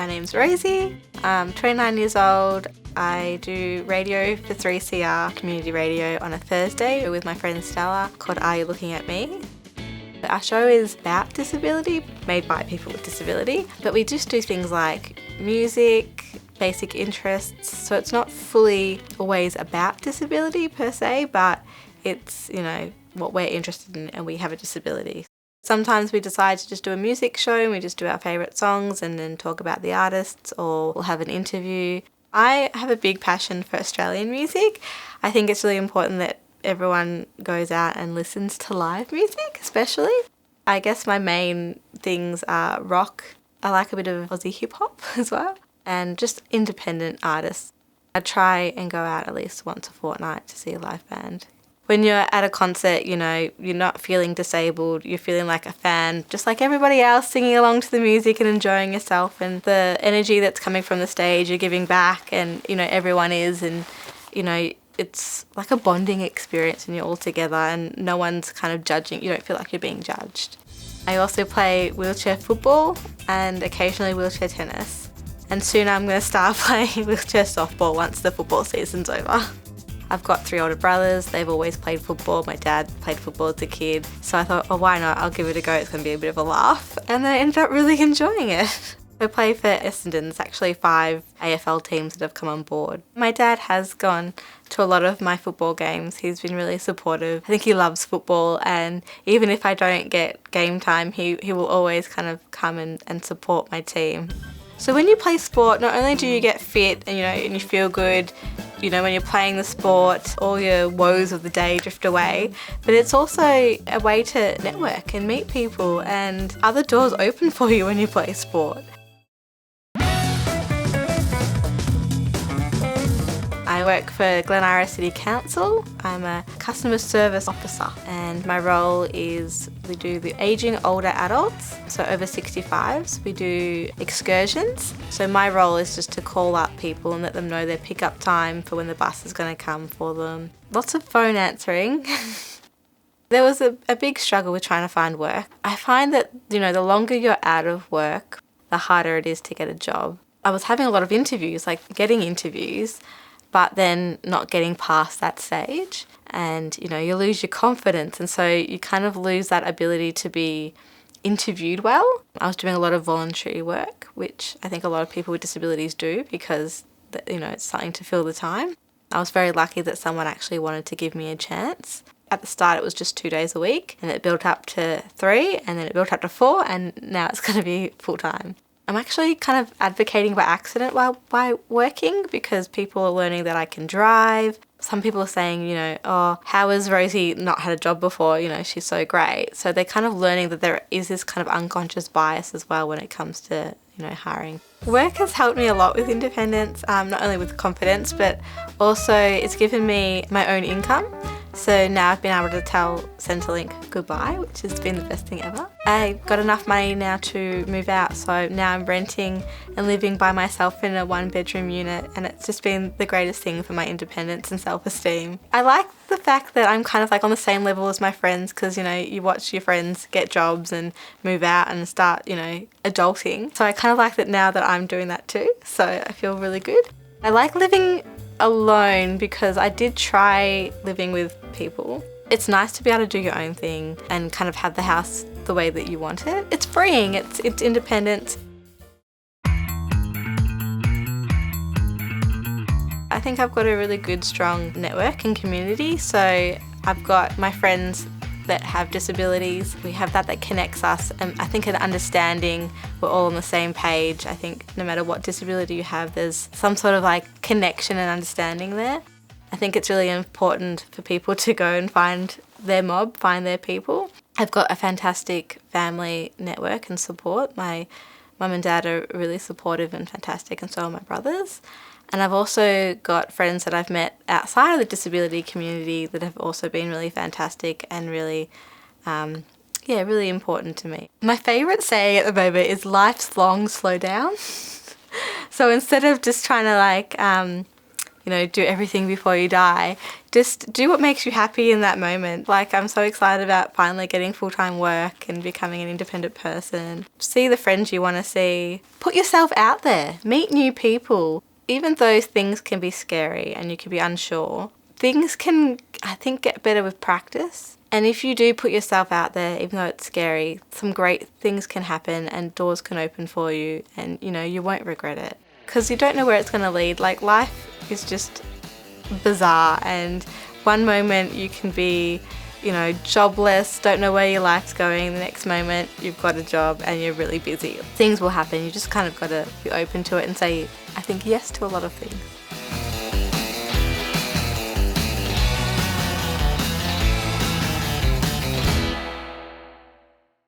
My name's Rosie. I'm 29 years old. I do radio for 3CR community radio on a Thursday with my friend Stella called Are You Looking At Me? Our show is about disability, made by people with disability, but we just do things like music, basic interests, so it's not fully always about disability per se, but it's, what we're interested in and we have a disability. Sometimes we decide to just do a music show and we just do our favourite songs and then talk about the artists, or we'll have an interview. I have a big passion for Australian music. I think it's really important that everyone goes out and listens to live music, especially. I guess my main things are rock. I like a bit of Aussie hip hop as well, and just independent artists. I try and go out at least once a fortnight to see a live band. When you're at a concert, you're not feeling disabled, you're feeling like a fan, just like everybody else, singing along to the music and enjoying yourself, and the energy that's coming from the stage, you're giving back, and, everyone is, and, it's like a bonding experience when you're all together and no one's kind of judging. You don't feel like you're being judged. I also play wheelchair football and occasionally wheelchair tennis. And soon I'm going to start playing wheelchair softball once the football season's over. I've got 3 older brothers. They've always played football. My dad played football as a kid. So I thought, why not? I'll give it a go. It's going to be a bit of a laugh. And I ended up really enjoying it. I play for Essendon. It's actually 5 AFL teams that have come on board. My dad has gone to a lot of my football games. He's been really supportive. I think he loves football, and even if I don't get game time, he will always kind of come and support my team. So when you play sport, not only do you get fit and you feel good, when you're playing the sport, all your woes of the day drift away, but it's also a way to network and meet people, and other doors open for you when you play sport. I work for Glen Iris City Council. I'm a customer service officer, and my role is we do the ageing older adults, so over 65s. We do excursions. So my role is just to call up people and let them know their pickup time for when the bus is going to come for them. Lots of phone answering. There was a big struggle with trying to find work. I find that, the longer you're out of work, the harder it is to get a job. I was having a lot of interviews, like getting interviews, but then not getting past that stage, and you lose your confidence, and so you kind of lose that ability to be interviewed well. I was doing a lot of voluntary work, which I think a lot of people with disabilities do because it's something to fill the time. I was very lucky that someone actually wanted to give me a chance. At the start it was just 2 days a week, and it built up to 3, and then it built up to 4, and now it's going to be full time. I'm actually kind of advocating by accident by working, because people are learning that I can drive. Some people are saying, how has Rosie not had a job before? She's so great. So they're kind of learning that there is this kind of unconscious bias as well when it comes to, hiring. Work has helped me a lot with independence, not only with confidence, but also it's given me my own income. So now I've been able to tell Centrelink goodbye, which has been the best thing ever. I got enough money now to move out, so now I'm renting and living by myself in a 1-bedroom unit, and it's just been the greatest thing for my independence and self-esteem. I like the fact that I'm kind of like on the same level as my friends, because you watch your friends get jobs and move out and start adulting. So I kind of like that now that I'm doing that too, so I feel really good. I like living alone because I did try living with people. It's nice to be able to do your own thing and kind of have the house the way that you want it. It's freeing, it's independent. I think I've got a really good, strong network and community. So I've got my friends that have disabilities. We have that connects us, and I think an understanding, we're all on the same page. I think no matter what disability you have, there's some sort of connection and understanding there. I think it's really important for people to go and find their mob, find their people. I've got a fantastic family network and support. My mum and dad are really supportive and fantastic, and so are my brothers. And I've also got friends that I've met outside of the disability community that have also been really fantastic and really, really important to me. My favourite saying at the moment is life's long, slow down. So instead of just trying to do everything before you die. Just do what makes you happy in that moment. Like, I'm so excited about finally getting full-time work and becoming an independent person. See the friends you want to see. Put yourself out there. Meet new people. Even though things can be scary and you can be unsure, things can, I think, get better with practice. And if you do put yourself out there, even though it's scary, some great things can happen and doors can open for you, and you won't regret it. Because you don't know where it's going to lead. Like, life is just bizarre, and one moment you can be jobless, don't know where your life's going. The next moment you've got a job and you're really busy. Things will happen. You just kind of got to be open to it and say, I think, yes to a lot of things.